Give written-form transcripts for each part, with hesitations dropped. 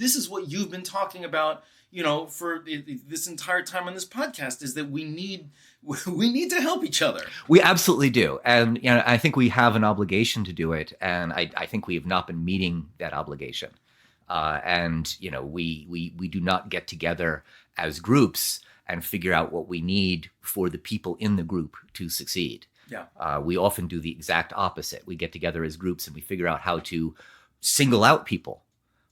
this is what you've been talking about, for this entire time on this podcast, is that we need to help each other. We absolutely do. And I think we have an obligation to do it. And I think we have not been meeting that obligation. We do not get together as groups and figure out what we need for the people in the group to succeed. Yeah. We often do the exact opposite. We get together as groups and we figure out how to single out people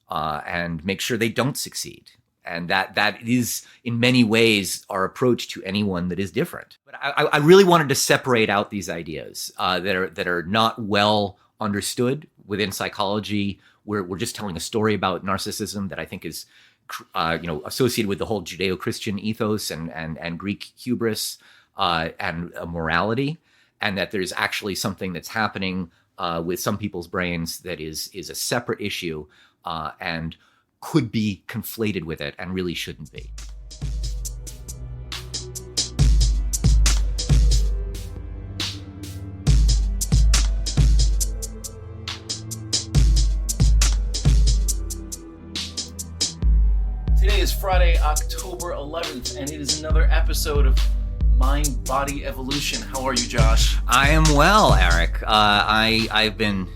and make sure they don't succeed. And that is, in many ways, our approach to anyone that is different. But I really wanted to separate out these ideas that are not well understood within psychology. We're just telling a story about narcissism that I think is, associated with the whole Judeo-Christian ethos and Greek hubris and morality, and that there's actually something that's happening with some people's brains that is a separate issue and could be conflated with it and really shouldn't be. Today is Friday, October 11th, and it is another episode of Mind Body Evolution. How are you, Josh? I am well, Eric. I've been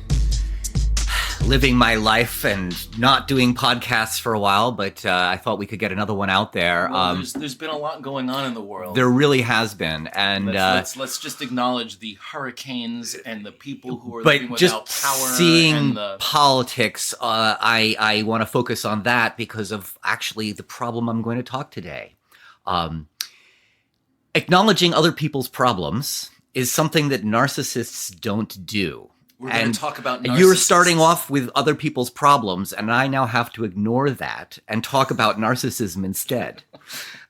living my life and not doing podcasts for a while, but I thought we could get another one out there. Well, there's been a lot going on in the world. There really has been, and let's just acknowledge the hurricanes and the people who are living without power. Seeing and the politics, I want to focus on that because of actually the problem I'm going to talk today. Acknowledging other people's problems is something that narcissists don't do. We're going to talk about narcissists. You're starting off with other people's problems, and I now have to ignore that and talk about narcissism instead.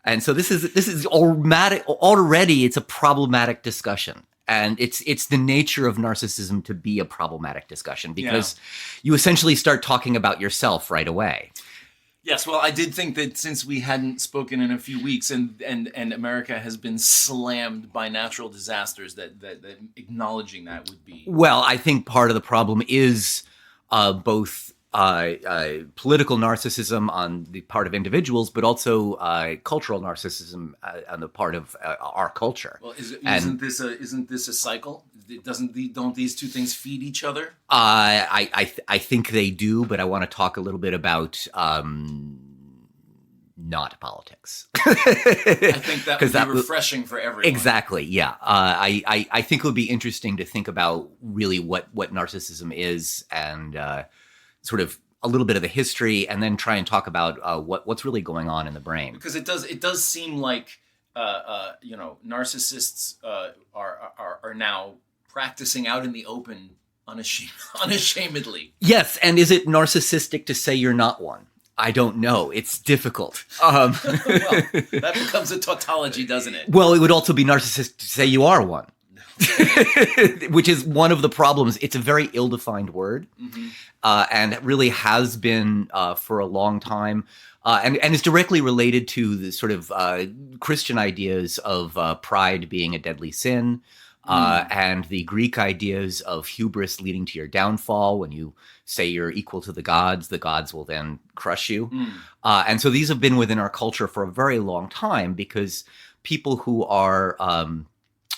And so this is already it's a problematic discussion. And it's the nature of narcissism to be a problematic discussion because you essentially start talking about yourself right away. Yes, well, I did think that since we hadn't spoken in a few weeks and America has been slammed by natural disasters, that acknowledging that would be... Well, I think part of the problem is both political narcissism on the part of individuals, but also cultural narcissism on the part of our culture. Well, isn't this a cycle? Don't these two things feed each other? I think they do, but I want to talk a little bit about not politics. I think that would be refreshing for everyone. Exactly, yeah. I think it would be interesting to think about really what narcissism is and sort of a little bit of the history, and then try and talk about what's really going on in the brain. Because it does seem like narcissists are now practicing out in the open unashamedly. Yes, and is it narcissistic to say you're not one? I don't know. It's difficult. Well, that becomes a tautology, doesn't it? Well, it would also be narcissistic to say you are one. Which is one of the problems. It's a very ill-defined word, and it really has been for a long time, and it's directly related to the sort of Christian ideas of pride being a deadly sin, and the Greek ideas of hubris leading to your downfall. When you say you're equal to the gods will then crush you. And so these have been within our culture for a very long time because people who are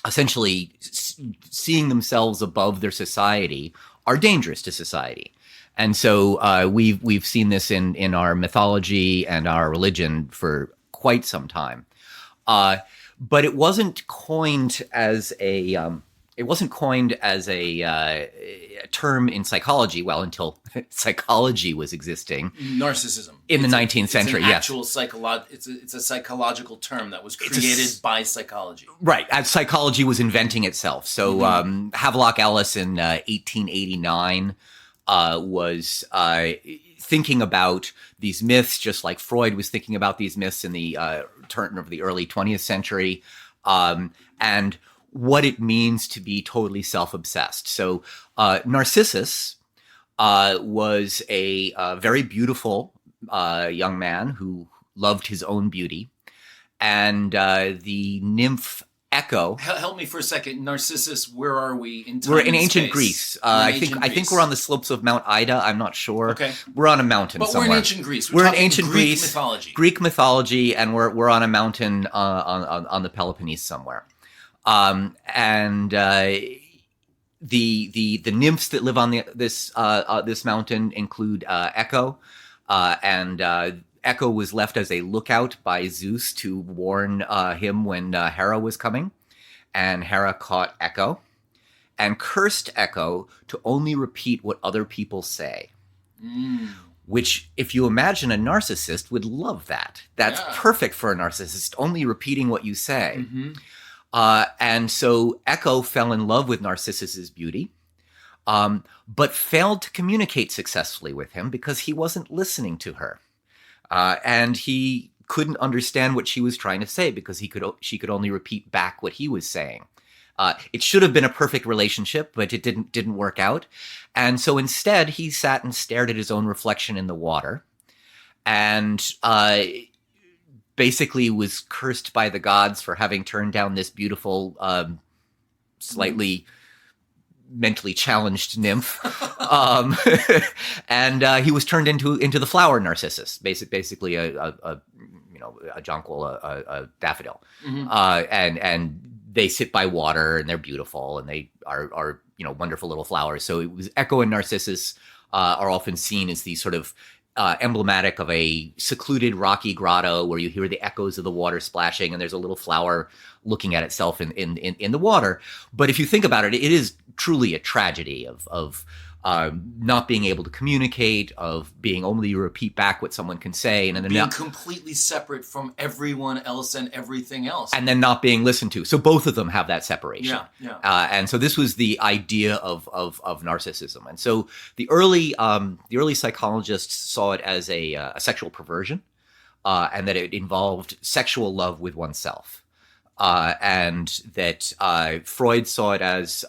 essentially seeing themselves above their society are dangerous to society. And so we've seen this in our mythology and our religion for quite some time. But it wasn't coined as a term in psychology, well, until psychology was existing. Narcissism. In the 19th century, yes. It's a psychological term that was created by psychology. Right, as psychology was inventing itself. So Havelock Ellis in 1889 was thinking about these myths, just like Freud was thinking about these myths in the turn of the early 20th century, and what it means to be totally self-obsessed. So Narcissus was a very beautiful young man who loved his own beauty, and the nymph Echo. Help me for a second. Narcissus, where are we in time? We're in and ancient space? Greece. We're in I ancient think Greece. we're on the slopes of Mount Ida. I'm not sure. Okay. We're on a mountain But somewhere. we're in ancient Greece. We're in talking ancient Greek Greece, mythology. Greek mythology, and we're on a mountain on the Peloponnese somewhere. And the nymphs that live on this mountain include Echo, and Echo was left as a lookout by Zeus to warn him when Hera was coming, and Hera caught Echo and cursed Echo to only repeat what other people say. Which, if you imagine a narcissist, would love that. That's perfect for a narcissist, only repeating what you say. Mm-hmm. And so Echo fell in love with Narcissus's beauty, but failed to communicate successfully with him because he wasn't listening to her. And he couldn't understand what she was trying to say because she could only repeat back what he was saying. It should have been a perfect relationship, but it didn't work out. And so instead, he sat and stared at his own reflection in the water, and basically was cursed by the gods for having turned down this beautiful, slightly mentally challenged nymph. And he was turned into the flower Narcissus, basically a jonquil, a daffodil. Mm-hmm. And they sit by water and they're beautiful and they are wonderful little flowers. So it was Echo and Narcissus are often seen as these sort of emblematic of a secluded rocky grotto where you hear the echoes of the water splashing and there's a little flower looking at itself in the water. But if you think about it, it is truly a tragedy of not being able to communicate, of being only to repeat back what someone can say, and then being completely separate from everyone else and everything else, and then not being listened to. So both of them have that separation. Yeah. And so this was the idea of narcissism. And so the early psychologists saw it as a sexual perversion, and that it involved sexual love with oneself, and that Freud saw it as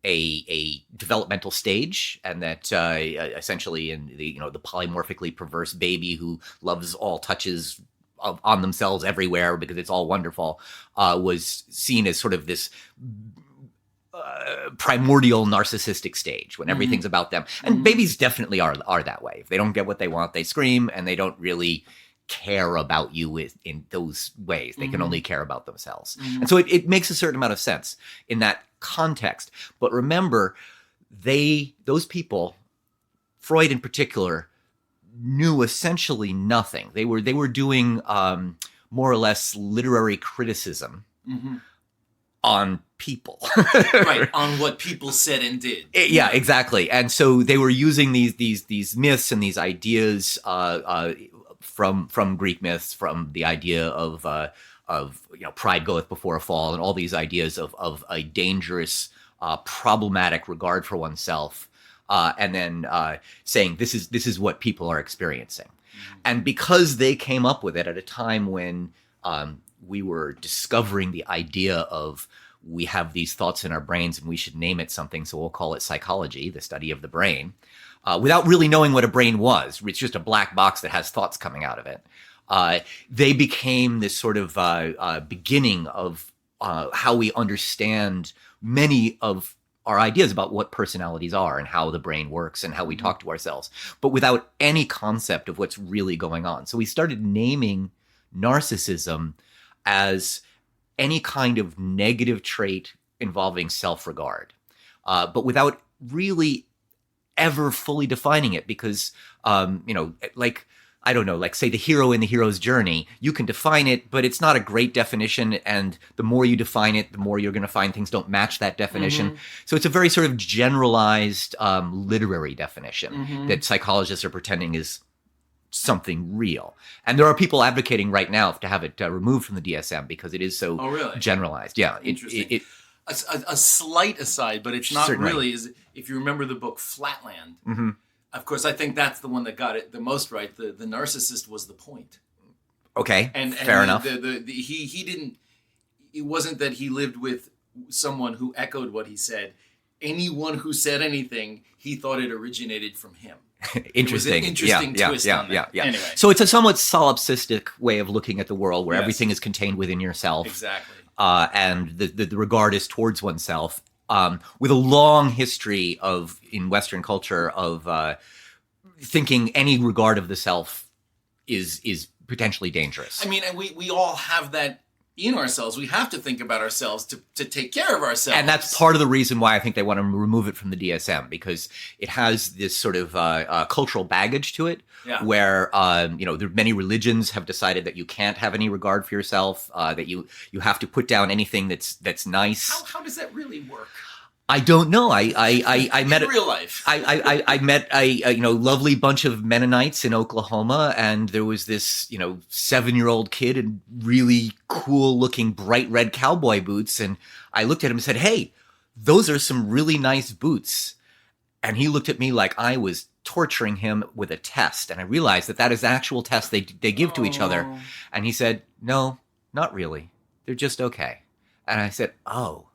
a developmental stage, and that essentially in the polymorphically perverse baby who loves all touches on themselves everywhere because it's all wonderful was seen as sort of this primordial narcissistic stage when everything's about them. And babies definitely are that way. If they don't get what they want, they scream, and they don't really care about you in those ways. They can only care about themselves. And so it makes a certain amount of sense in that context. But remember, those people, Freud in particular, knew essentially nothing. They were doing more or less literary criticism on people. Right, on what people said and did. Yeah, exactly. And so they were using these myths and these ideas from Greek myths, from the idea of pride goeth before a fall, and all these ideas of a dangerous, problematic regard for oneself, and then saying this is what people are experiencing. And because they came up with it at a time when we were discovering the idea of we have these thoughts in our brains and we should name it something, so we'll call it psychology, the study of the brain, without really knowing what a brain was. It's just a black box that has thoughts coming out of it. They became this sort of beginning of how we understand many of our ideas about what personalities are and how the brain works and how we talk to ourselves, but without any concept of what's really going on. So we started naming narcissism as any kind of negative trait involving self-regard, but without really ever fully defining it, because like say the hero in the hero's journey, you can define it, but it's not a great definition, and the more you define it, the more you're going to find things don't match that definition. So it's a very sort of generalized literary definition that psychologists are pretending is something real. And there are people advocating right now to have it removed from the DSM because it is so generalized. Yeah. Interesting. A slight aside, but it's not really, is if you remember the book Flatland, of course, I think that's the one that got it the most right. The narcissist was the point. Okay, and fair enough. He didn't, it wasn't that he lived with someone who echoed what he said. Anyone who said anything, he thought it originated from him. Interesting. Interesting twist on that. Yeah. Anyway. So it's a somewhat solipsistic way of looking at the world where everything is contained within yourself. Exactly. and the regard is towards oneself, with a long history in Western culture of thinking any regard of the self is potentially dangerous. I mean, and we all have that in ourselves. We have to think about ourselves to take care of ourselves. And that's part of the reason why I think they want to remove it from the DSM, because it has this sort of cultural baggage to it, where many religions have decided that you can't have any regard for yourself, that you have to put down anything that's nice. How does that really work? I don't know. I met in real life. I met a lovely bunch of Mennonites in Oklahoma, and there was this 7-year-old kid in really cool looking bright red cowboy boots, and I looked at him and said, "Hey, those are some really nice boots." And he looked at me like I was torturing him with a test, and I realized that is an actual test they give to each other. And he said, "No, not really. They're just okay." And I said, "Oh,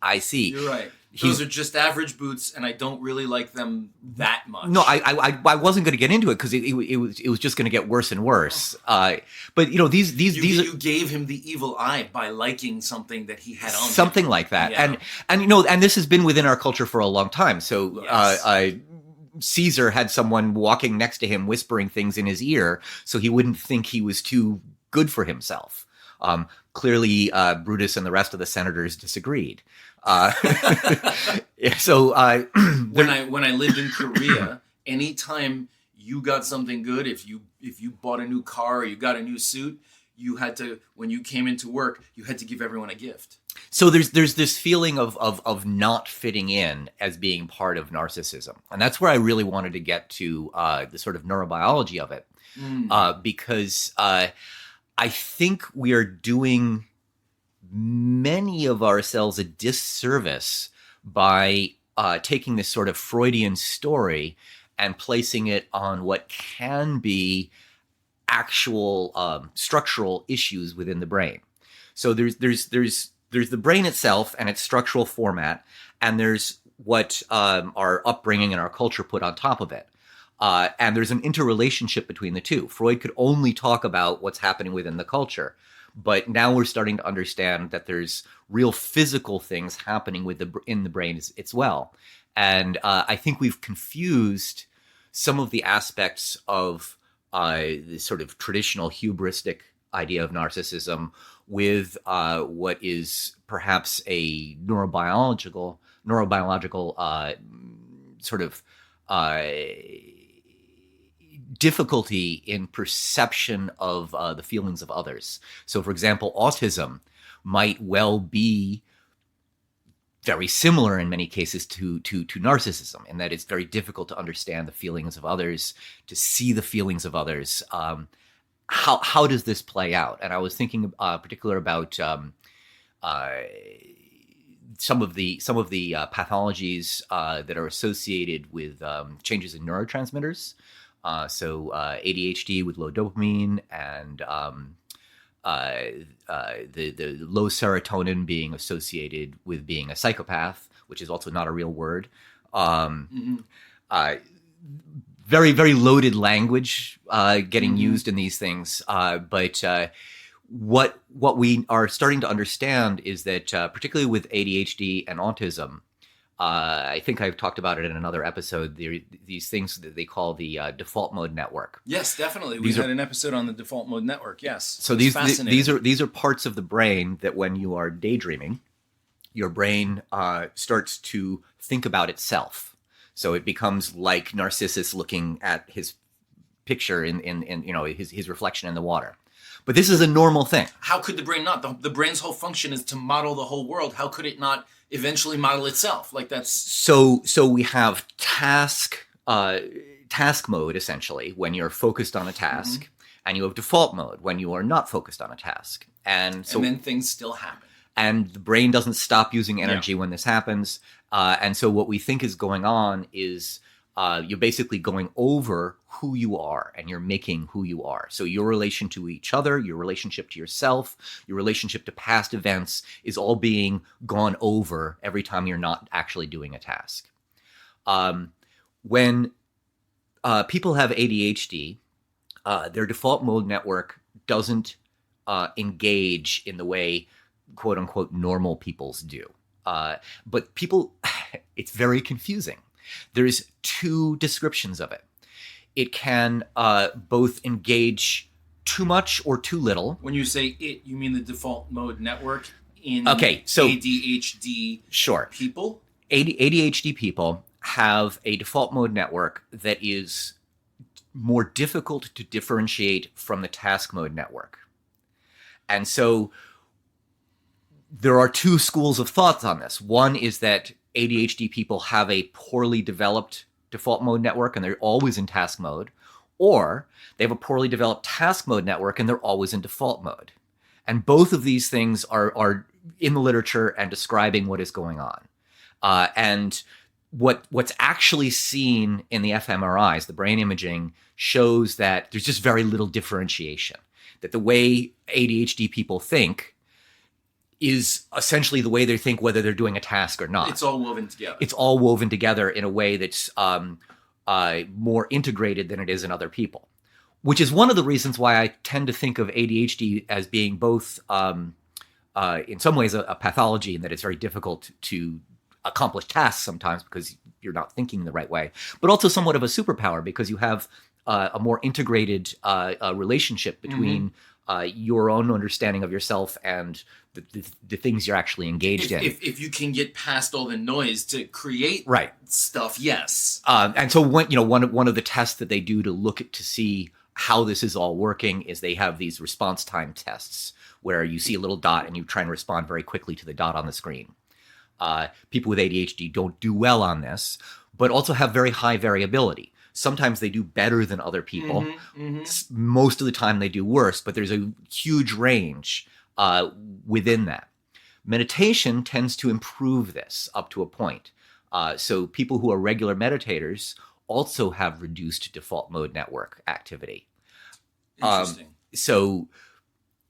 I see. You're right. Those are just average boots, and I don't really like them that much." No, I wasn't going to get into it because it was just going to get worse and worse. But these you gave him the evil eye by liking something that he had on something him. like that, and this has been within our culture for a long time. So yes. Caesar had someone walking next to him whispering things in his ear, so he wouldn't think he was too good for himself. Clearly, Brutus and the rest of the senators disagreed. So when I lived in Korea, anytime you got something good, if you bought a new car or you got a new suit, you had to, when you came into work, you had to give everyone a gift. So there's this feeling of not fitting in as being part of narcissism, and that's where I really wanted to get to the sort of neurobiology of it, because I think we are doing many of ourselves a disservice by taking this sort of Freudian story and placing it on what can be actual structural issues within the brain. So there's the brain itself and its structural format, and there's what our upbringing and our culture put on top of it. And there's an interrelationship between the two. Freud could only talk about what's happening within the culture. But now we're starting to understand that there's real physical things happening in the brain as well. And I think we've confused some of the aspects of the sort of traditional hubristic idea of narcissism with what is perhaps a neurobiological sort of difficulty in perception of the feelings of others. So, for example, autism might well be very similar in many cases to narcissism, in that it's very difficult to understand the feelings of others, to see the feelings of others. How does this play out? And I was thinking particular about some of the pathologies that are associated with changes in neurotransmitters. So ADHD with low dopamine, and the low serotonin being associated with being a psychopath, which is also not a real word. Very, very loaded language getting used in these things. But what we are starting to understand is that particularly with ADHD and autism, I think I've talked about it in another episode. These things that they call the default mode network. Yes, definitely. We had an episode on the default mode network. Yes. So these are parts of the brain that when you are daydreaming, your brain starts to think about itself. So it becomes like Narcissus looking at his picture in his reflection in the water. But this is a normal thing. How could the brain not? The brain's whole function is to model the whole world. How could it not eventually model itself? Like that's so we have task mode essentially when you're focused on a task, and you have default mode when you are not focused on a task. And then things still happen. And the brain doesn't stop using energy when this happens. And so what we think is going on is you're basically going over who you are, and you're making who you are. So your relation to each other, your relationship to yourself, your relationship to past events is all being gone over every time you're not actually doing a task. When people have ADHD, their default mode network doesn't engage in the way quote unquote normal people's do. But people, it's very confusing. There's two descriptions of it. It can both engage too much or too little. When you say it, you mean the default mode network in so ADHD people? ADHD people have a default mode network that is more difficult to differentiate from the task mode network. And so there are two schools of thought on this. One is that ADHD people have a poorly developed default mode network and they're always in task mode, or they have a poorly developed task mode network and they're always in default mode. And both of these things are in the literature and describing what is going on. And what's actually seen in the fMRIs, the brain imaging, shows that there's just very little differentiation. That the way ADHD people think is essentially the way they think whether they're doing a task or not. It's all woven together. It's all woven together in a way that's more integrated than it is in other people, which is one of the reasons why I tend to think of ADHD as being both, in some ways, a pathology, in that it's very difficult to accomplish tasks sometimes because you're not thinking the right way, but also somewhat of a superpower because you have a more integrated relationship between your own understanding of yourself and the things you're actually engaged in. If you can get past all the noise to create stuff, yes. And so one of the tests that they do to look at to see how this is all working is they have these response time tests where you see a little dot and you try and respond very quickly to the dot on the screen. People with ADHD don't do well on this, but also have very high variability. Sometimes they do better than other people. Most of the time they do worse, but there's a huge range within that. Meditation tends to improve this up to a point. So people who are regular meditators also have reduced default mode network activity. Interesting. So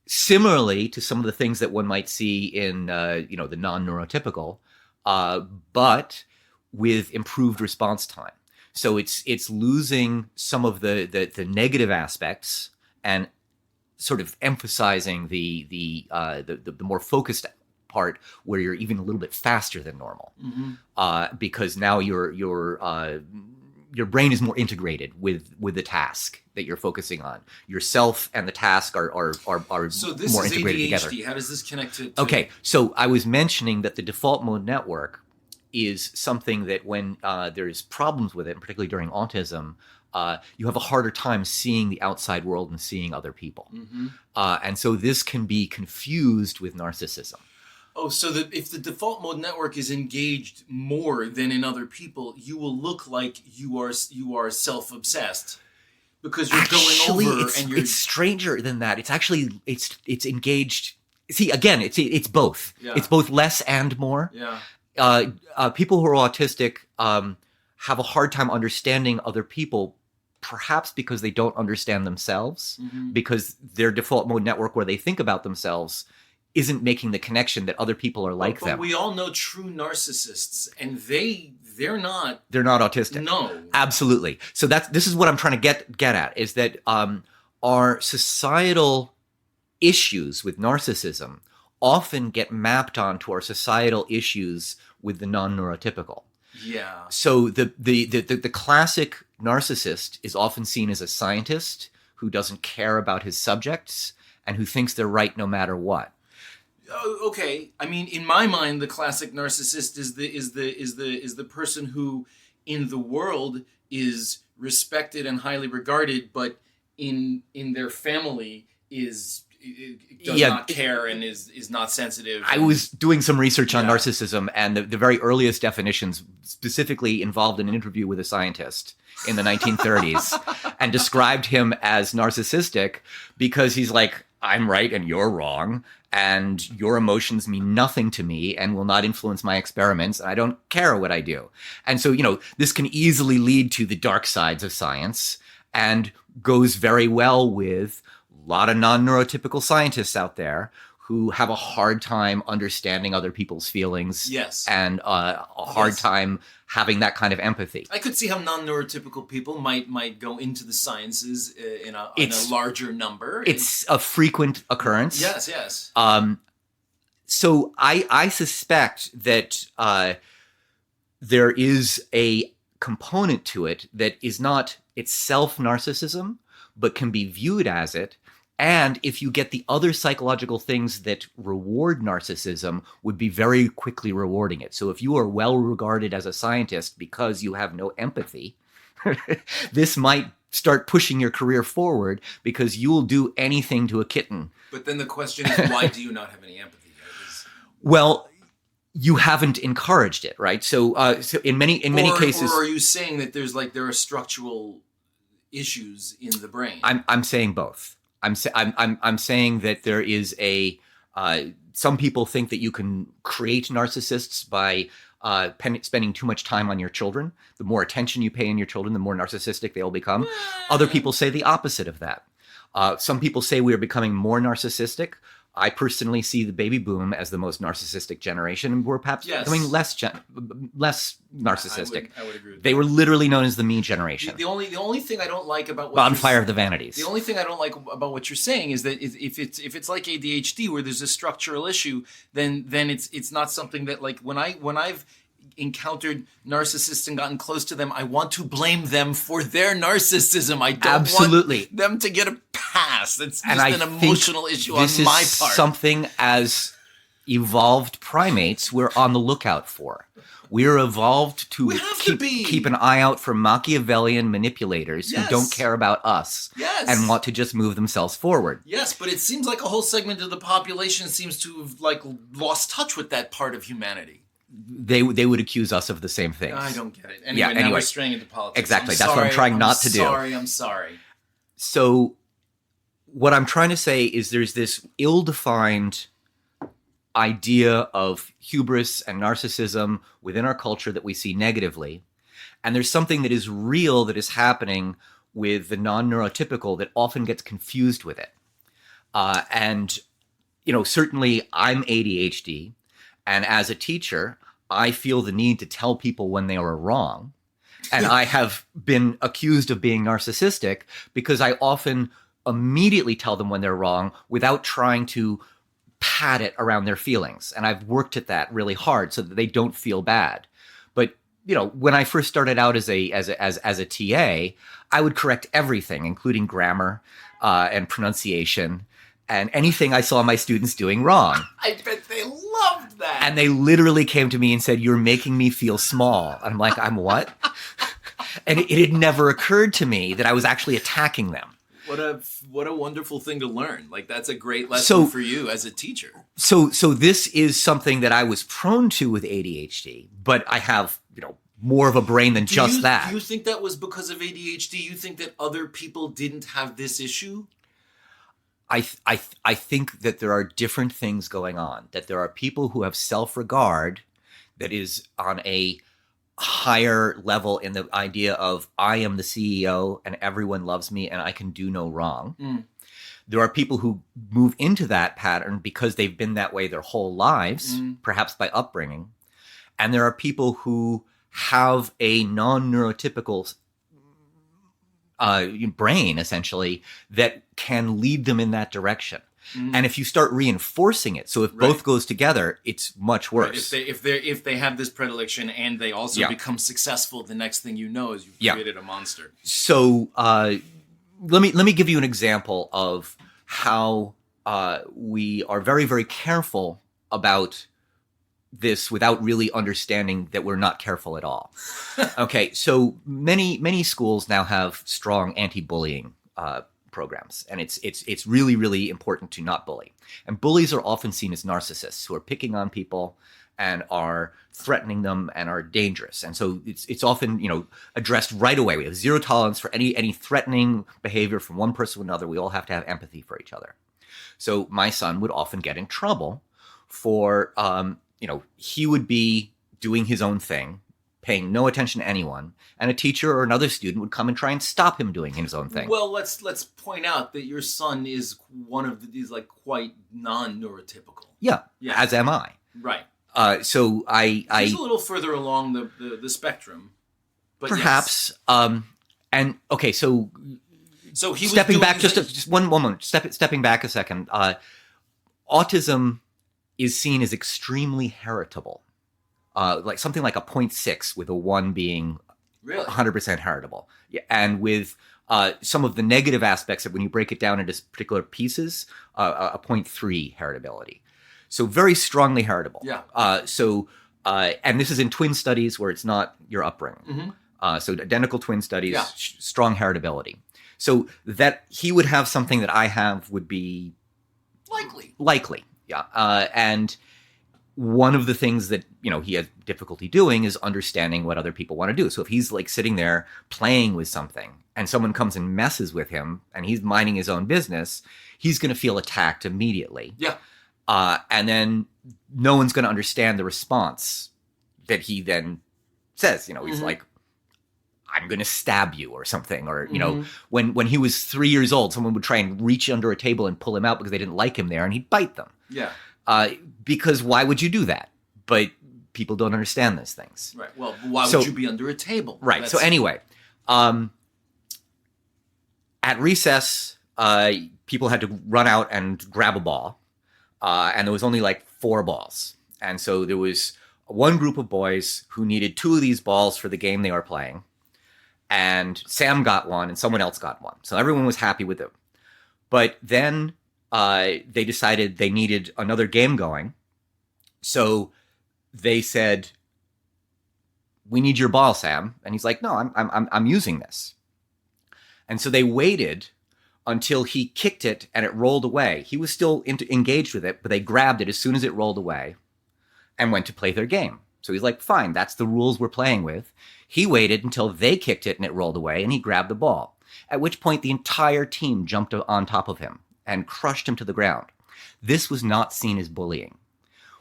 similarly to some of the things that one might see in the non-neurotypical, but with improved response time. So it's losing some of the negative aspects and sort of emphasizing the more focused part where you're even a little bit faster than normal, because now your brain is more integrated with the task that you're focusing on. Yourself and the task are so this more is integrated ADHD. together. How does this connect to? Okay, so I was mentioning that the default mode network is something that when there's problems with it, and particularly during autism, you have a harder time seeing the outside world and seeing other people. And so this can be confused with narcissism. Oh, so that if the default mode network is engaged more than in other people, you will look like you are self-obsessed because you're going over and you're. It's stranger than that. It's actually it's engaged. See, again, it's both. Yeah. It's both less and more. Yeah. People who are autistic have a hard time understanding other people, perhaps because they don't understand themselves, because their default mode network where they think about themselves isn't making the connection that other people are like them. But we all know true narcissists, and they're not autistic. No, absolutely. So this is what I'm trying to get at, is that our societal issues with narcissism often get mapped onto our societal issues with the non-neurotypical. Yeah. So the classic narcissist is often seen as a scientist who doesn't care about his subjects and who thinks they're right no matter what. Okay, I mean, in my mind, the classic narcissist is the person who, in the world, is respected and highly regarded, but in their family does not care and is not sensitive. I was doing some research on narcissism, and the very earliest definitions specifically involved an interview with a scientist in the 1930s and described him as narcissistic because he's like, I'm right and you're wrong, and your emotions mean nothing to me and will not influence my experiments, and I don't care what I do. And so, this can easily lead to the dark sides of science and goes very well with a lot of non-neurotypical scientists out there who have a hard time understanding other people's feelings. Yes. And a hard time having that kind of empathy. I could see how non-neurotypical people might go into the sciences in a larger number. It's a frequent occurrence. Yes. So I suspect that there is a component to it that is not itself narcissism, but can be viewed as it. And if you get the other psychological things that reward narcissism, would be very quickly rewarding it. So if you are well regarded as a scientist because you have no empathy, this might start pushing your career forward because you will do anything to a kitten. But then the question is, why do you not have any empathy? Well, you haven't encouraged it, right? So in many cases, or are you saying that there are structural issues in the brain? I'm saying both. I'm saying that there is some people think that you can create narcissists by spending too much time on your children. The more attention you pay on your children, the more narcissistic they will become. Other people say the opposite of that. Some people say we are becoming more narcissistic. I personally see the baby boom as the most narcissistic generation, and we're perhaps becoming less narcissistic. I would agree with they that. were literally known as the me generation. The only thing I don't like about bonfire of the vanities. The only thing I don't like about what you're saying is that if it's like ADHD where there's a structural issue, then it's not something that, like, when I've encountered narcissists and gotten close to them, I want to blame them for their narcissism. I don't want them to get a pass. It's just an emotional issue on my part. This is something as evolved primates we're on the lookout for. We're evolved to keep an eye out for Machiavellian manipulators who don't care about us and want to just move themselves forward. Yes, but it seems like a whole segment of the population seems to have lost touch with that part of humanity. They would accuse us of the same things. I don't get it. Anyway, now we're straying into politics. Exactly. That's what I'm trying not to do. I'm sorry. So what I'm trying to say is there's this ill-defined idea of hubris and narcissism within our culture that we see negatively. And there's something that is real that is happening with the non-neurotypical that often gets confused with it. And, certainly I'm ADHD. And as a teacher, I feel the need to tell people when they are wrong. And I have been accused of being narcissistic because I often immediately tell them when they're wrong without trying to pat it around their feelings. And I've worked at that really hard so that they don't feel bad. But, when I first started out as a TA, I would correct everything, including grammar and pronunciation. And anything I saw my students doing wrong. I bet they loved that. And they literally came to me and said, "You're making me feel small." I'm like, "I'm what?" And it had never occurred to me that I was actually attacking them. What a wonderful thing to learn. Like, that's a great lesson for you as a teacher. So this is something that I was prone to with ADHD, but I have, more of a brain than just that. Do you think that was because of ADHD? You think that other people didn't have this issue? I think that there are different things going on, that there are people who have self-regard that is on a higher level in the idea of I am the CEO and everyone loves me and I can do no wrong. Mm. There are people who move into that pattern because they've been that way their whole lives, perhaps by upbringing. And there are people who have a non-neurotypical brain, essentially, that can lead them in that direction. Mm. And if you start reinforcing it, so if both goes together, it's much worse. Right. If they have this predilection and they also become successful, the next thing you know is you've created a monster. So let me give you an example of how we are very, very careful about this without really understanding that we're not careful at all. Okay, so many schools now have strong anti-bullying programs, and it's really, really important to not bully. And bullies are often seen as narcissists who are picking on people and are threatening them and are dangerous. And so it's often addressed right away. We have zero tolerance for any threatening behavior from one person to another. We all have to have empathy for each other. So my son would often get in trouble for he would be doing his own thing, paying no attention to anyone, and a teacher or another student would come and try and stop him doing his own thing. Well, let's point out that your son is one of these quite non-neurotypical. Yeah, as am I. Right. So he's a little further along the spectrum, but perhaps. And okay, so he stepping back just one moment. Stepping back a second. Autism is seen as extremely heritable. Like something like a 0.6, with a 1 being Really? 100% heritable. Yeah, and with some of the negative aspects of when you break it down into particular pieces, a 0.3 heritability. So very strongly heritable. Yeah. And this is in twin studies where it's not your upbringing. Mm-hmm. So identical twin studies, Yeah. Strong heritability. So that he would have something that I have would be likely. Yeah. And one of the things that, he has difficulty doing is understanding what other people want to do. So if he's like sitting there playing with something and someone comes and messes with him and he's minding his own business, he's going to feel attacked immediately. Yeah. And then no one's going to understand the response that he then says. He's Mm-hmm. like, I'm going to stab you or something. Or, when he was 3 years old, someone would try and reach under a table and pull him out because they didn't like him there, and he'd bite them. Yeah. Because why would you do that? But people don't understand these things. Right. Well, why would you be under a table? Right. So anyway, at recess, people had to run out and grab a ball. And there was only like 4 balls. And so there was one group of boys who needed 2 of these balls for the game they were playing. And Sam got one and someone else got one. So everyone was happy with it. But then they decided they needed another game going. So they said, "We need your ball, Sam." And he's like, "No, I'm using this." And so they waited until he kicked it and it rolled away. He was still engaged with it, but they grabbed it as soon as it rolled away and went to play their game. So he's like, "Fine, that's the rules we're playing with." He waited until they kicked it and it rolled away, and he grabbed the ball. At which point the entire team jumped on top of him and crushed him to the ground. This was not seen as bullying.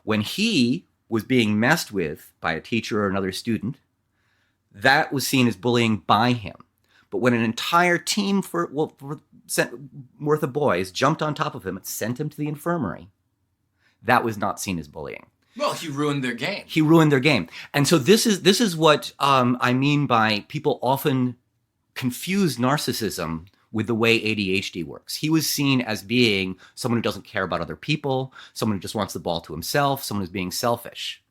When he was being messed with by a teacher or another student, that was seen as bullying by him. But when an entire team worth of boys jumped on top of him and sent him to the infirmary, that was not seen as bullying. Well, he ruined their game. He ruined their game. And so this is what I mean by people often confuse narcissism with the way ADHD works. He was seen as being someone who doesn't care about other people, someone who just wants the ball to himself, someone who's being selfish,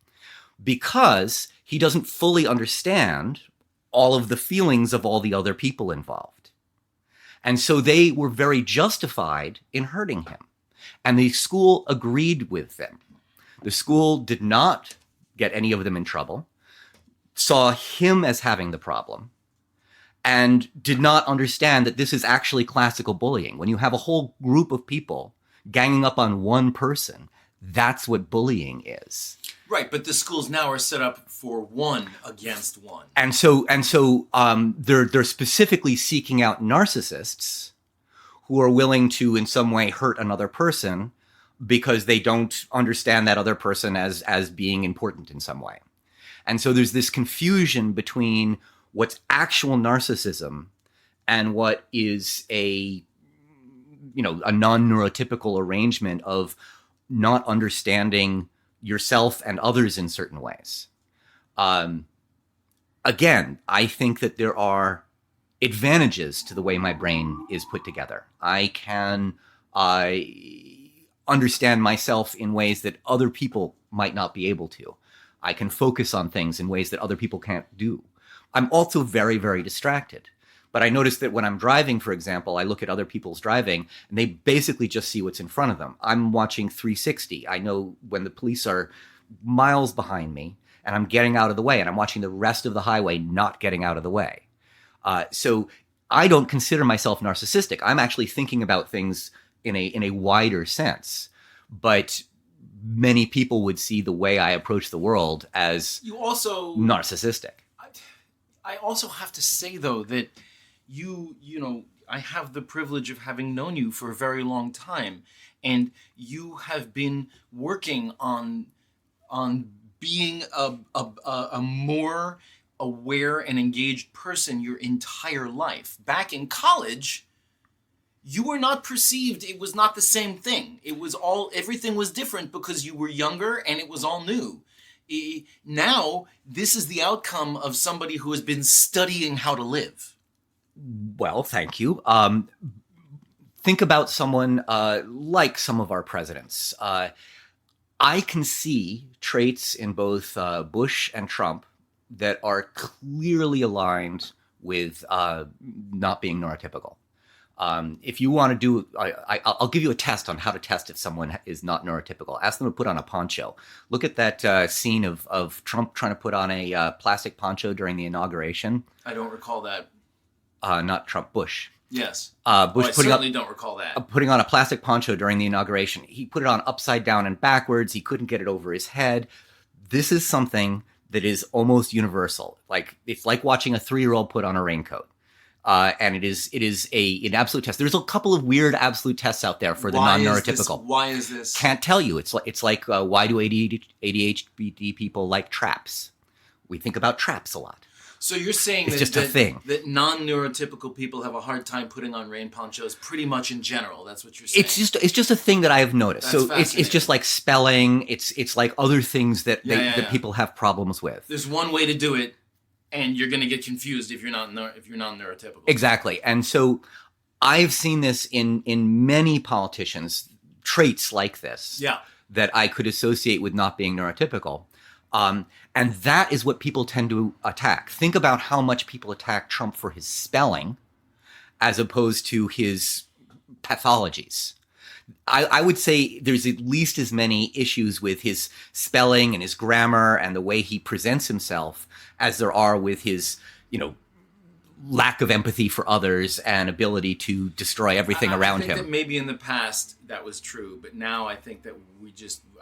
because he doesn't fully understand all of the feelings of all the other people involved. And so they were very justified in hurting him. And the school agreed with them. The school did not get any of them in trouble, saw him as having the problem, and did not understand that this is actually classical bullying. When you have a whole group of people ganging up on one person, that's what bullying is. Right, but the schools now are set up for one against one. And so they're specifically seeking out narcissists who are willing to in some way hurt another person because they don't understand that other person as being important in some way. And so there's this confusion between what's actual narcissism and what is a non-neurotypical arrangement of not understanding yourself and others in certain ways. Again, I think that there are advantages to the way my brain is put together. I can understand myself in ways that other people might not be able to. I can focus on things in ways that other people can't do. I'm also very, very distracted. But I notice that when I'm driving, for example, I look at other people's driving and they basically just see what's in front of them. I'm watching 360. I know when the police are miles behind me and I'm getting out of the way, and I'm watching the rest of the highway not getting out of the way. So I don't consider myself narcissistic. I'm actually thinking about things in a wider sense. But many people would see the way I approach the world as narcissistic. I also have to say, though, that I have the privilege of having known you for a very long time, and you have been working on being a more aware and engaged person your entire life. Back in college, you were not perceived. It was not the same thing. Everything was different because you were younger and it was all new. Now, this is the outcome of somebody who has been studying how to live. Well, thank you. Think about someone like some of our presidents. I can see traits in both Bush and Trump that are clearly aligned with not being neurotypical. If you want to do, I'll give you a test on how to test if someone is not neurotypical. Ask them to put on a poncho. Look at that scene of Trump trying to put on a plastic poncho during the inauguration. I don't recall that. Not Trump, Bush. Yes. Bush I certainly don't recall that. Putting on a plastic poncho during the inauguration. He put it on upside down and backwards. He couldn't get it over his head. This is something that is almost universal. Like, it's like watching a 3-year-old put on a raincoat. And it is an absolute test. There's a couple of weird absolute tests out there for the non-neurotypical. Why is this? Can't tell you. It's like why do ADHD people like traps? We think about traps a lot. So you're saying it's just a thing. That non-neurotypical people have a hard time putting on rain ponchos pretty much in general. That's what you're saying. It's just a thing that I have noticed. That's so it's just like spelling. It's like other things that that people have problems with. There's one way to do it, and you're going to get confused if you're non-neurotypical. Exactly. And so I've seen this in many politicians, traits like this that I could associate with not being neurotypical. And that is what people tend to attack. Think about how much people attack Trump for his spelling as opposed to his pathologies. I would say there's at least as many issues with his spelling and his grammar and the way he presents himself as there are with his, lack of empathy for others and ability to destroy everything around him. I think that maybe in the past that was true, but now I think that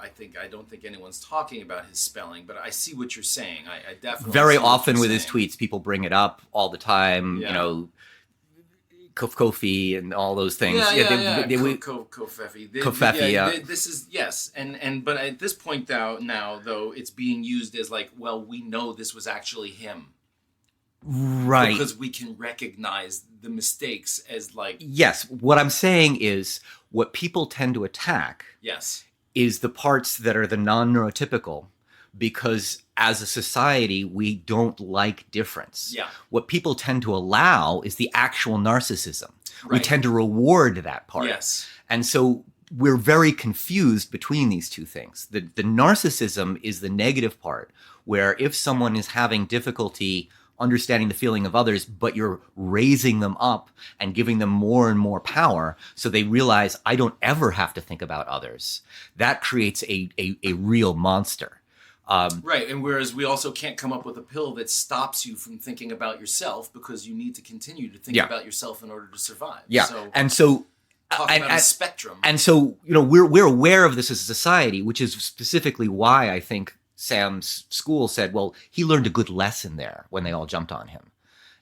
I don't think anyone's talking about his spelling, but I see what you're saying. I definitely very often with his tweets, people bring it up all the time, Kofi and all those things. Kofefi. This is, yes. But at this point now, though, it's being used as like, well, we know this was actually him. Right. Because we can recognize the mistakes as like... Yes. What I'm saying is what people tend to attack is the parts that are the non-neurotypical, because as a society, we don't like difference. Yeah. What people tend to allow is the actual narcissism. Right. We tend to reward that part. Yes. And so we're very confused between these two things. The narcissism is the negative part, where if someone is having difficulty understanding the feeling of others, but you're raising them up and giving them more and more power so they realize, I don't ever have to think about others. That creates a real monster. Right, and whereas we also can't come up with a pill that stops you from thinking about yourself, because you need to continue to think about yourself in order to survive. Yeah, so talk about a spectrum. And so, we're aware of this as a society, which is specifically why I think Sam's school said, well, he learned a good lesson there when they all jumped on him.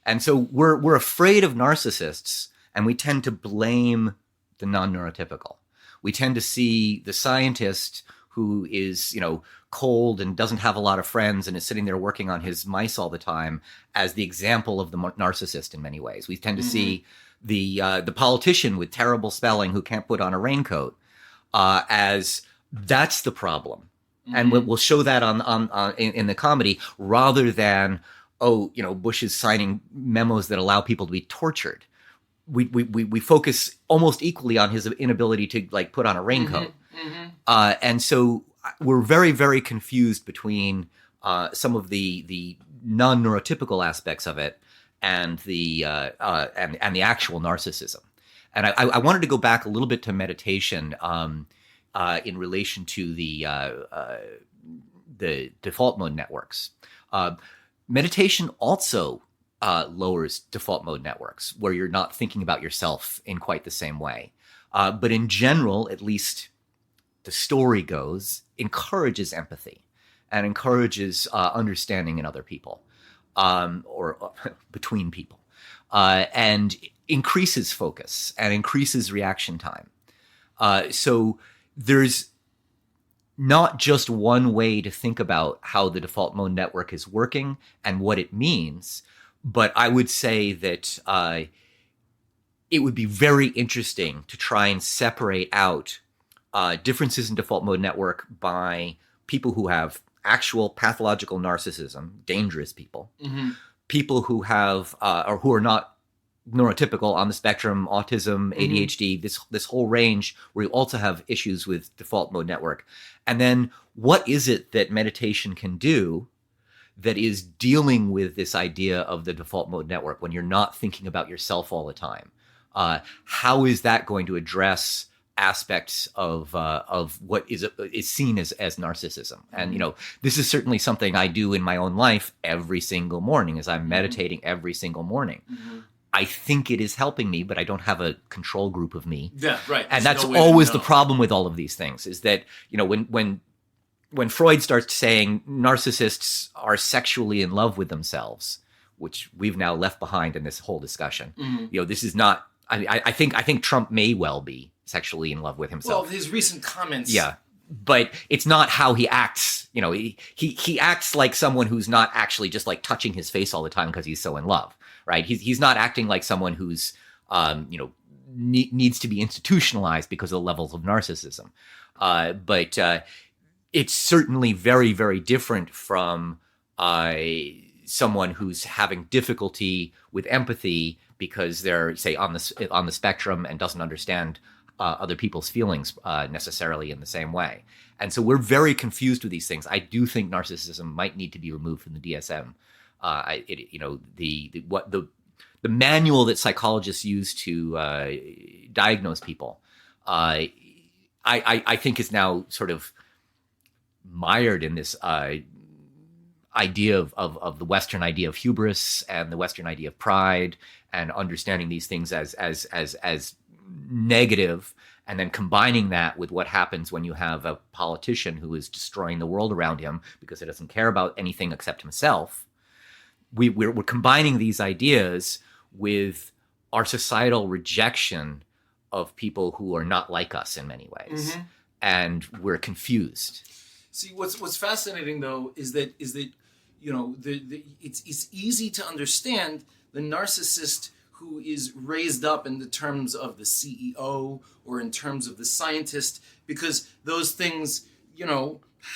And so we're afraid of narcissists, and we tend to blame the non-neurotypical. We tend to see the scientist who is, cold and doesn't have a lot of friends and is sitting there working on his mice all the time as the example of the narcissist in many ways. We tend to see the politician with terrible spelling who can't put on a raincoat as that's the problem. And we'll show that in the comedy, rather than, Bush is signing memos that allow people to be tortured. We focus almost equally on his inability to put on a raincoat. And so we're very, very confused between some of the non-neurotypical aspects of it and the actual narcissism. And I wanted to go back a little bit to meditation. In relation to the default mode networks. Meditation also lowers default mode networks, where you're not thinking about yourself in quite the same way. But in general, at least the story goes, encourages empathy and encourages understanding in other people or between people, and increases focus and increases reaction time. So there's not just one way to think about how the default mode network is working and what it means, but I would say that it would be very interesting to try and separate out differences in default mode network by people who have actual pathological narcissism, dangerous people, people who have or who are not neurotypical, on the spectrum, autism, ADHD, this whole range where you also have issues with default mode network. And then what is it that meditation can do that is dealing with this idea of the default mode network when you're not thinking about yourself all the time? How is that going to address aspects of what is seen as narcissism? And this is certainly something I do in my own life every single morning as I'm meditating every single morning. I think it is helping me, but I don't have a control group of me. Yeah, right. And that's always the problem with all of these things, is that when Freud starts saying narcissists are sexually in love with themselves, which we've now left behind in this whole discussion, this is not. I think Trump may well be sexually in love with himself. Well, his recent comments. Yeah, but it's not how he acts. He acts like someone who's not actually just like touching his face all the time because he's so in love, right? He's not acting like someone who's needs to be institutionalized because of the levels of narcissism. But it's certainly very, very different from someone who's having difficulty with empathy because they're, say, on the spectrum and doesn't understand other people's feelings necessarily in the same way. And so we're very confused with these things. I do think narcissism might need to be removed from the DSM. The manual that psychologists use to diagnose people, I think is now sort of mired in this idea of the Western idea of hubris and the Western idea of pride, and understanding these things as negative, and then combining that with what happens when you have a politician who is destroying the world around him because he doesn't care about anything except himself. We're combining these ideas with our societal rejection of people who are not like us in many ways, and we're confused. See, what's fascinating though is that it's easy to understand the narcissist who is raised up in the terms of the CEO or in terms of the scientist, because those things,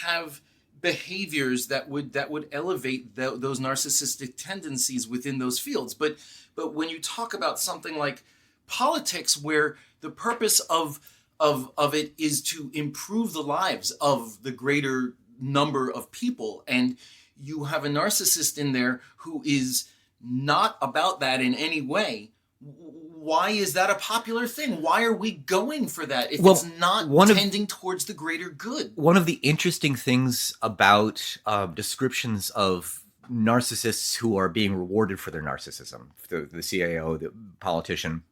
have behaviors that would elevate those narcissistic tendencies within those fields. But when you talk about something like politics, where the purpose of it is to improve the lives of the greater number of people, and you have a narcissist in there who is not about that in any way, why is that a popular thing? Why are we going for that if it's not tending towards the greater good? One of the interesting things about descriptions of narcissists who are being rewarded for their narcissism, the CAO, the politician,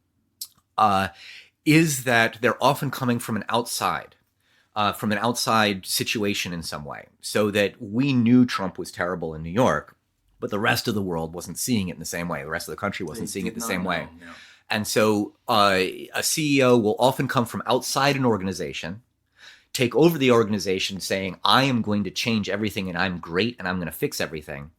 is that they're often coming from an outside situation in some way. So that we knew Trump was terrible in New York, but the rest of the world wasn't seeing it in the same way. The rest of the country wasn't seeing it the same way. No. And so a CEO will often come from outside an organization, take over the organization saying, I am going to change everything and I'm great and I'm going to fix everything.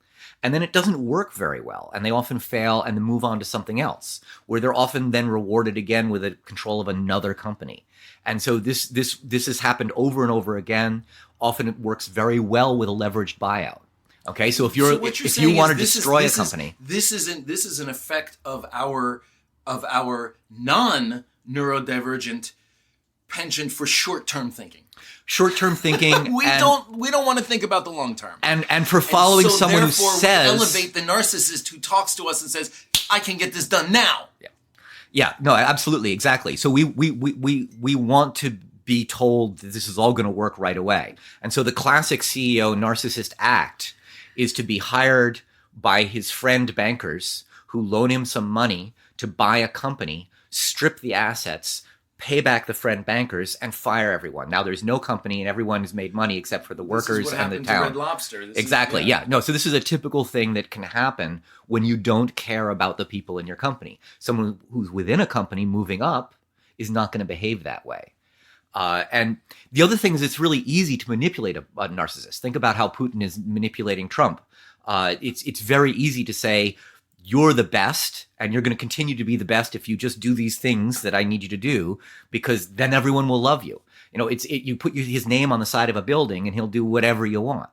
And then it doesn't work very well. And they often fail and then move on to something else, where they're often then rewarded again with the control of another company. And so this has happened over and over again. Often it works very well with a leveraged buyout. Okay, so if you want to destroy a company, this is an effect of our non-neurodivergent penchant for short-term thinking. Short-term thinking. we don't want to think about the long term. And for following someone who says, we elevate the narcissist who talks to us and says, I can get this done now. Yeah, no, absolutely, exactly. So we want to be told that this is all going to work right away. And so the classic CEO narcissist act is to be hired by his friend bankers who loan him some money to buy a company, strip the assets, pay back the friend bankers, and fire everyone. Now there's no company and everyone has made money except for the workers and the town. To Red Lobster. Exactly. No, so this is a typical thing that can happen when you don't care about the people in your company. Someone who's within a company moving up is not going to behave that way. And the other thing is it's really easy to manipulate a narcissist. Think about how Putin is manipulating Trump. It's very easy to say, you're the best and you're going to continue to be the best if you just do these things that I need you to do, because then everyone will love you. You put his name on the side of a building and he'll do whatever you want.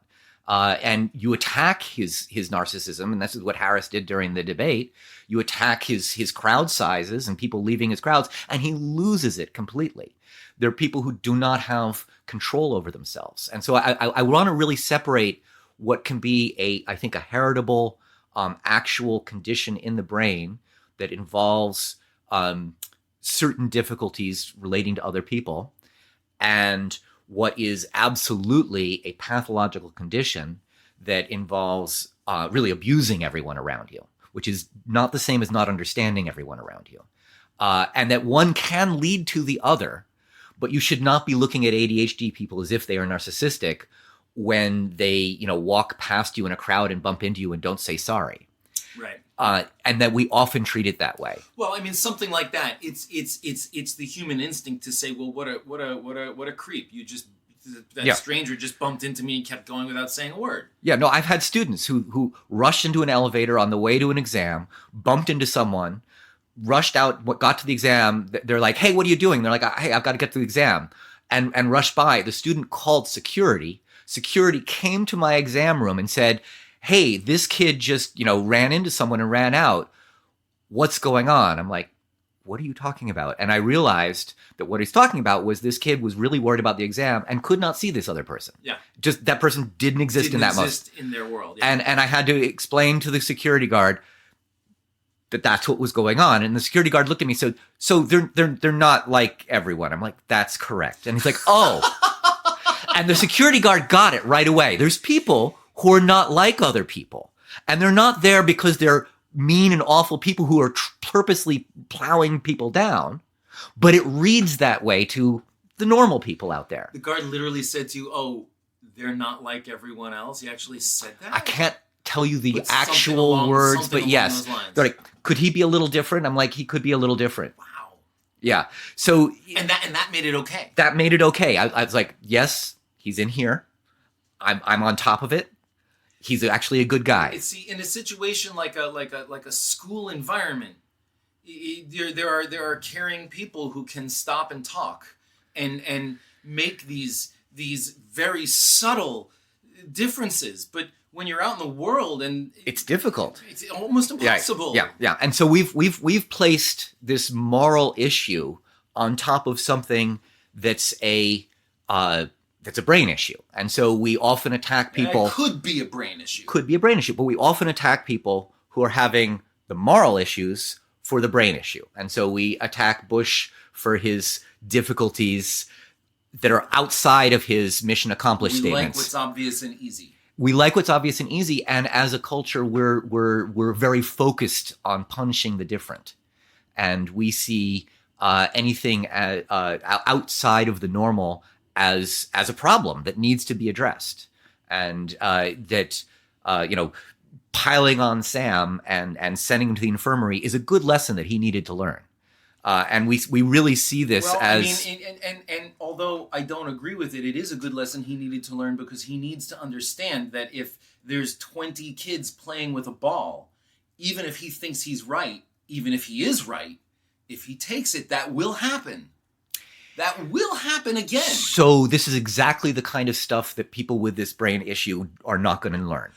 and you attack his narcissism, and this is what Harris did during the debate. You attack his crowd sizes and people leaving his crowds, and he loses it completely. There are people who do not have control over themselves, and so I want to really separate what can be I think a heritable, actual condition in the brain that involves certain difficulties relating to other people, and what is absolutely a pathological condition that involves really abusing everyone around you, which is not the same as not understanding everyone around you. And that one can lead to the other, but you should not be looking at ADHD people as if they are narcissistic when they, walk past you in a crowd and bump into you and don't say sorry. Right. And that we often treat it that way. Well, I mean, something like that. It's the human instinct to say, well, what a creep. That stranger just bumped into me and kept going without saying a word. Yeah, no, I've had students who rushed into an elevator on the way to an exam, bumped into someone, rushed out, got to the exam. They're like, hey, what are you doing? They're like, hey, I've got to get to the exam. And rushed by. The student called security. Security came to my exam room and said, hey, this kid just, ran into someone and ran out. What's going on? I'm like, what are you talking about? And I realized that what he's talking about was this kid was really worried about the exam and could not see this other person. Yeah. Just that person didn't exist in that moment. In their world. Yeah. And I had to explain to the security guard that that's what was going on. And the security guard looked at me, so they're not like everyone. I'm like, that's correct. And he's like, oh. And the security guard got it right away. There's people who are not like other people. And they're not there because they're mean and awful people who are purposely plowing people down. But it reads that way to the normal people out there. The guard literally said to you, oh, they're not like everyone else. He actually said that? I can't tell you the actual words, but yes. They're like, could he be a little different? I'm like, he could be a little different. Wow. Yeah. So. And that made it okay. That made it okay. I was like, yes, he's in here. I'm on top of it. He's actually a good guy. See, in a situation like a school environment, there are caring people who can stop and talk and make these very subtle differences. But when you're out in the world and it's difficult, it's almost impossible. Yeah. And so we've placed this moral issue on top of something that's a brain issue. And so we often attack people. It could be a brain issue. But we often attack people who are having the moral issues for the brain issue. And so we attack Bush for his difficulties that are outside of his mission accomplished statements. We like what's obvious and easy. We like what's obvious and easy. And as a culture, we're very focused on punishing the different. And we see anything outside of the normal as a problem that needs to be addressed, and piling on Sam and sending him to the infirmary is a good lesson that he needed to learn. And we really see this as. I mean, and although I don't agree with it, it is a good lesson he needed to learn, because he needs to understand that if there's 20 kids playing with a ball, even if he thinks he's right, even if he is right, if he takes it, that will happen. That will happen again. So this is exactly the kind of stuff that people with this brain issue are not going to learn.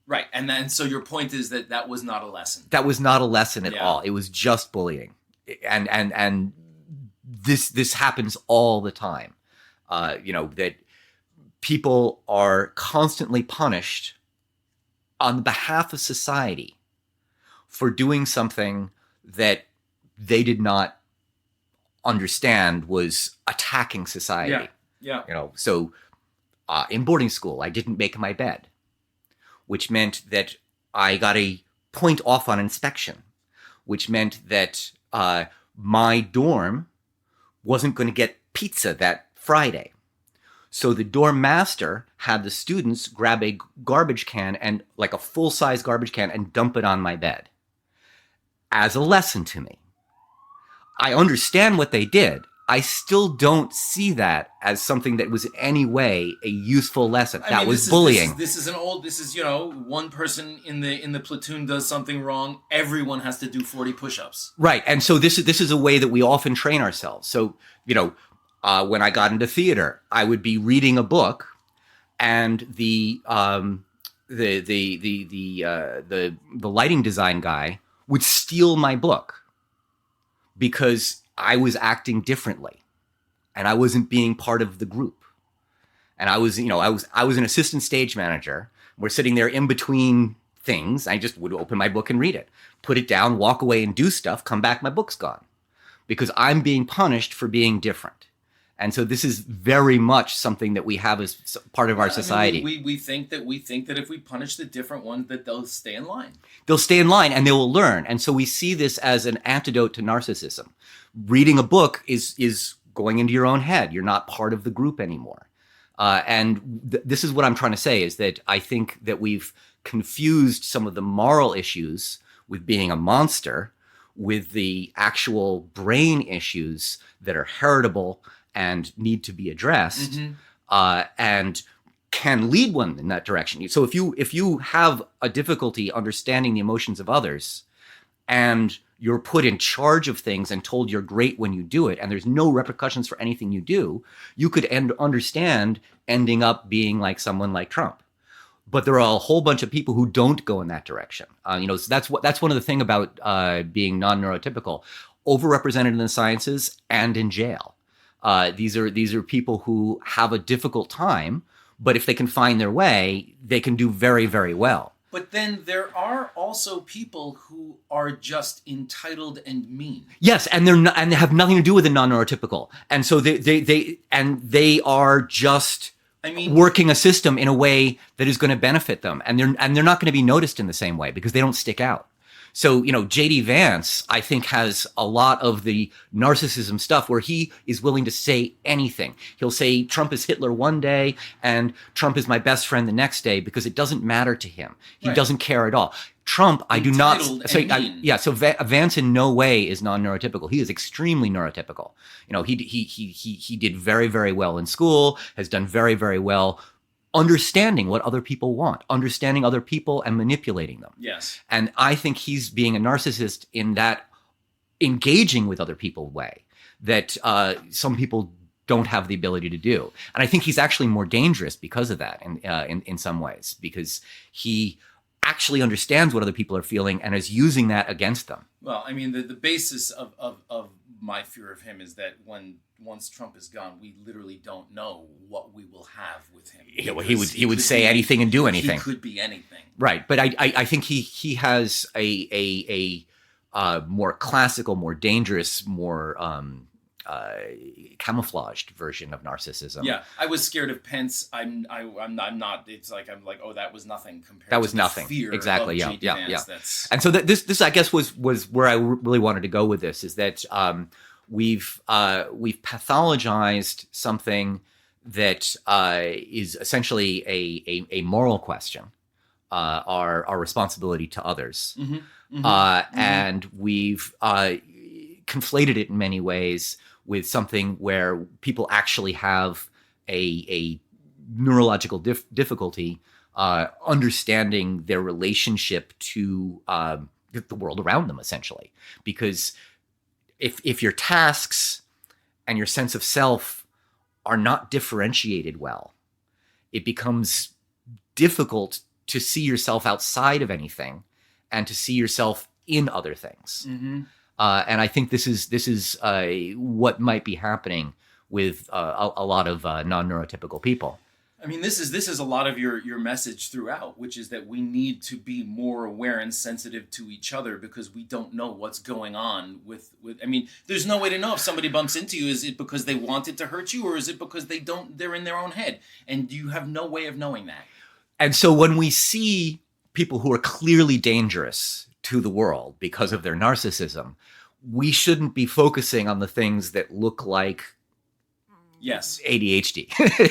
Right. And so your point is that was not a lesson. That was not a lesson at all. It was just bullying. And this happens all the time. That people are constantly punished on behalf of society for doing something that they did not understand was attacking society. Yeah. So in boarding school, I didn't make my bed, which meant that I got a point off on inspection, which meant that my dorm wasn't going to get pizza that Friday. So the dorm master had the students grab a garbage can, and like a full-size garbage can, and dump it on my bed as a lesson to me. I understand what they did. I still don't see that as something that was in any way a useful lesson. That was bullying. This is one person in the platoon does something wrong, everyone has to do 40 push-ups. Right. And so this is a way that we often train ourselves. So, when I got into theater, I would be reading a book and the lighting design guy would steal my book because I was acting differently and I wasn't being part of the group. And I was an assistant stage manager. We're sitting there in between things. I just would open my book and read it, put it down, walk away and do stuff, come back, my book's gone. Because I'm being punished for being different. And so this is very much something that we have as part of our society. I mean, we think that if we punish the different ones, that they'll stay in line. They'll stay in line and they will learn. And so we see this as an antidote to narcissism. Reading a book is going into your own head. You're not part of the group anymore. This is what I'm trying to say, is that I think that we've confused some of the moral issues with being a monster with the actual brain issues that are heritable and need to be addressed, and can lead one in that direction. So if you have a difficulty understanding the emotions of others, and you're put in charge of things and told you're great when you do it, and there's no repercussions for anything you do, you could understand ending up being like someone like Trump. But there are a whole bunch of people who don't go in that direction. So that's one of the things about being non-neurotypical, overrepresented in the sciences and in jail. These are people who have a difficult time, but if they can find their way, they can do very, very well. But then there are also people who are just entitled and mean. Yes, and they have nothing to do with the non-neurotypical, and so they are just working a system in a way that is going to benefit them, and they're not going to be noticed in the same way because they don't stick out. So, J.D. Vance, I think, has a lot of the narcissism stuff where he is willing to say anything. He'll say Trump is Hitler one day and Trump is my best friend the next day because it doesn't matter to him. He doesn't care at all. Trump, I do not. So Vance in no way is non-neurotypical. He is extremely neurotypical. He did very, very well in school, has done very, very well understanding what other people want, understanding other people and manipulating them. Yes. And I think he's being a narcissist in that engaging with other people way that some people don't have the ability to do. And I think he's actually more dangerous because of that in some ways, because he actually understands what other people are feeling and is using that against them. Well, I mean, the basis of my fear of him is that once Trump is gone, we literally don't know what we will have with him. Yeah, well, he would say anything and do anything. He could be anything. Right, but I think he has a more classical, more dangerous, more camouflaged version of narcissism. Yeah, I was scared of Pence. I'm not. It's like oh, that was nothing compared. That was to nothing. The fear Exactly. Of Yeah. Vance. And so this I guess was where I really wanted to go with this, is that we've pathologized something that is essentially a moral question, our responsibility to others, and we've conflated it in many ways with something where people actually have a neurological difficulty understanding their relationship to the world around them, essentially. Because if your tasks and your sense of self are not differentiated well, it becomes difficult to see yourself outside of anything and to see yourself in other things. And I think this is what might be happening with a lot of non-neurotypical people. I mean, this is a lot of your message throughout, which is that we need to be more aware and sensitive to each other because we don't know what's going on with. I mean, there's no way to know if somebody bumps into you. Is it because they wanted to hurt you, or is it because they're in their own head, and you have no way of knowing that. And so when we see people who are clearly dangerous to the world because of their narcissism, we shouldn't be focusing on the things that look like ADHD.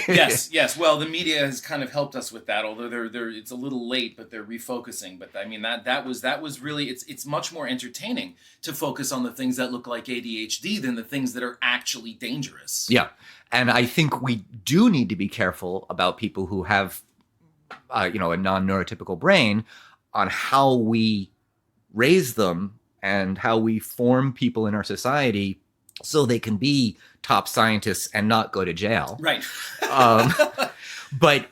Yes. Well, the media has kind of helped us with that, although it's a little late, but they're refocusing. But I mean, that was really, it's much more entertaining to focus on the things that look like ADHD than the things that are actually dangerous. Yeah. And I think we do need to be careful about people who have a non-neurotypical brain, on how we raise them and how we form people in our society so they can be top scientists and not go to jail. Right. But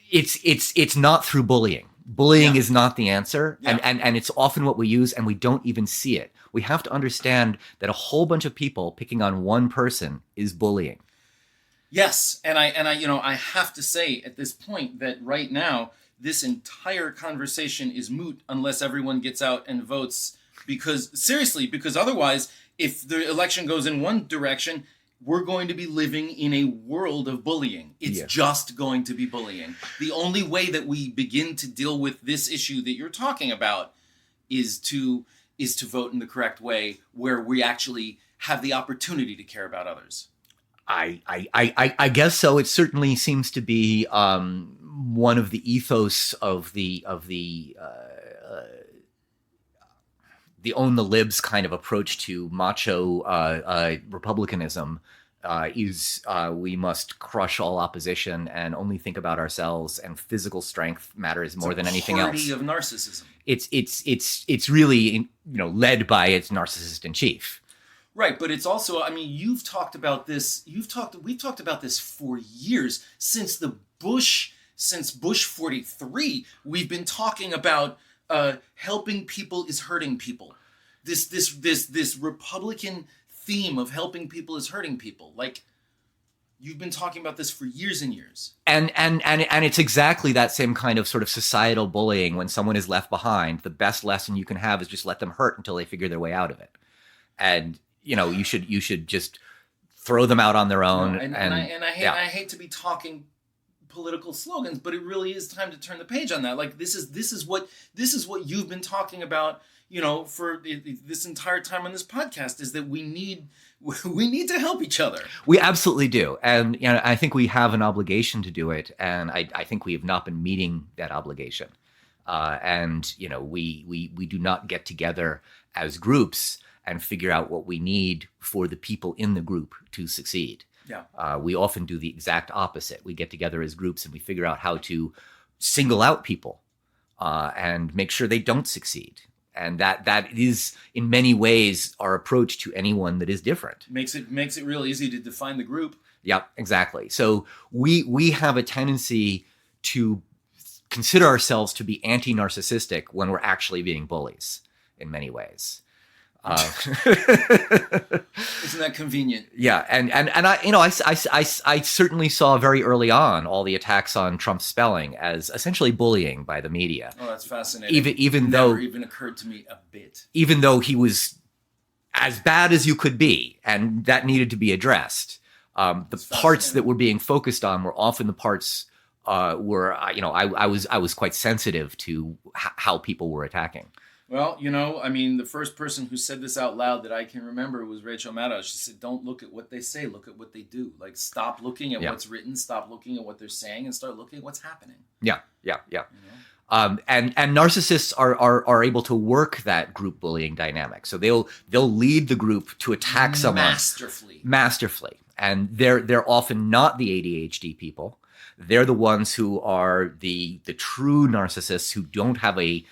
It's not through bullying. Bullying Yeah. is not the answer, Yeah. and it's often what we use, and we don't even see it. We have to understand that a whole bunch of people picking on one person is bullying. Yes, and I I have to say at this point that right now this entire conversation is moot unless everyone gets out and votes, because otherwise, if the election goes in one direction, we're going to be living in a world of bullying. It's just going to be bullying. The only way that we begin to deal with this issue that you're talking about is to vote in the correct way, where we actually have the opportunity to care about others. I guess so. It certainly seems to be one of the ethos of the own the libs kind of approach to macho republicanism. Is we must crush all opposition and only think about ourselves, and physical strength matters more than anything else. Party of narcissism. It's really led by its narcissist in chief. Right, but it's also, I mean, we've talked about this for years. Since Bush 43, we've been talking about helping people is hurting people. This Republican theme of helping people is hurting people. Like, you've been talking about this for years and years. And it's exactly that same kind of sort of societal bullying. When someone is left behind, the best lesson you can have is just let them hurt until they figure their way out of it. And you should just throw them out on their own. I hate to be talking political slogans, but it really is time to turn the page on that. Like, this is what you've been talking about, for this entire time on this podcast, is that we need to help each other. We absolutely do, and I think we have an obligation to do it, and I think we have not been meeting that obligation. We do not get together as groups and figure out what we need for the people in the group to succeed. Yeah. We often do the exact opposite. We get together as groups and we figure out how to single out people and make sure they don't succeed. And that is, in many ways, our approach to anyone that is different. Makes it real easy to define the group. Yeah, exactly. So we have a tendency to consider ourselves to be anti-narcissistic when we're actually being bullies in many ways. Isn't that convenient? Yeah, and I certainly saw very early on all the attacks on Trump's spelling as essentially bullying by the media. Oh, that's fascinating. Even though never even occurred to me a bit. Even though he was as bad as you could be, and that needed to be addressed. The parts that were being focused on were often the parts where I was quite sensitive to how people were attacking. Well, the first person who said this out loud that I can remember was Rachel Maddow. She said, "Don't look at what they say, look at what they do. Like, stop looking at what's written, stop looking at what they're saying, and start looking at what's happening." Yeah. And narcissists are able to work that group bullying dynamic. So they'll lead the group to attack someone masterfully. And they're often not the ADHD people. They're the ones who are the true narcissists who don't have a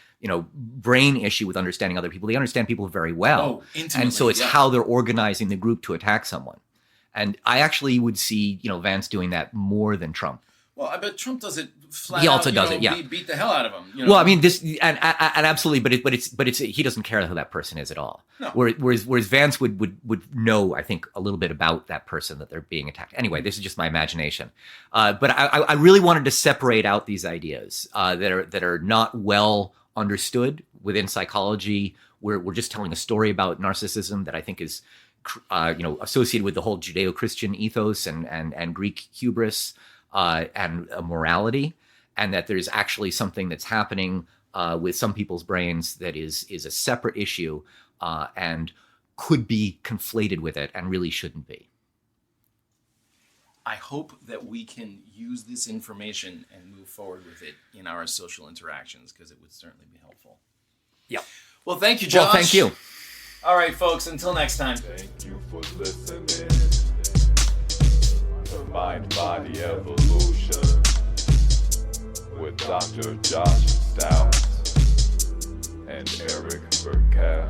brain issue with understanding other people. They understand people very well. Intimately, and so it's how they're organizing the group to attack someone. And I actually would see, Vance doing that more than Trump. Well, I bet Trump does it flat out. He also does it, yeah. Beat the hell out of him. Well, I mean, this and absolutely, but it's he doesn't care who that person is at all. No. Whereas Vance would know, I think, a little bit about that person that they're being attacked. Anyway, this is just my imagination. But I really wanted to separate out these ideas that are not well understood within psychology. We're just telling a story about narcissism that I think is associated with the whole Judeo-Christian ethos and Greek hubris. And morality, and that there's actually something that's happening with some people's brains that is a separate issue and could be conflated with it and really shouldn't be. I hope that we can use this information and move forward with it in our social interactions, because it would certainly be helpful. Yeah. Well, thank you, Josh. Well, thank you. All right, folks, until next time. Thank you for listening to Mind Body Evolution with Dr. Josh Stout and Eric Burkell.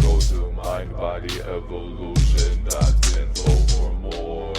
Go to Mindbodyevolution.info for more.